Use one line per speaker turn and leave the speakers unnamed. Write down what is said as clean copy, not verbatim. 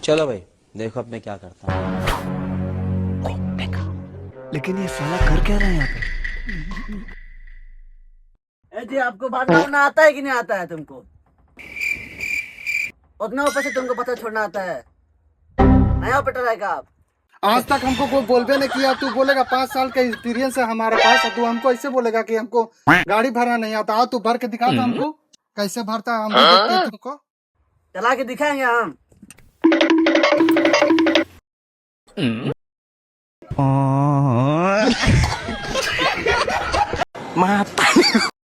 चलो भाई, देखो अब मैं क्या करता हूँ।
लेकिन ये साला कर क्या रहा है यहाँ पे?
जी आपको बात डालना आता है कि नहीं आता है तुमको? उतना ऊपर से तुमको पता छोड़ना आता है? नया ऑपरेटर है आप?
आज तक हमको कोई बोलबे नहीं किया। तू बोलेगा 5 साल का एक्सपीरियंस है हमारे पास, और तू हमको ऐसे बोलेगा कि हमको गाड़ी भरना नहीं आता। आ तू भर के दिखा था हमको कैसे भरता है, हम भी देखते हैं तुमको।
चला के दिखाएंगे हम।
Mata.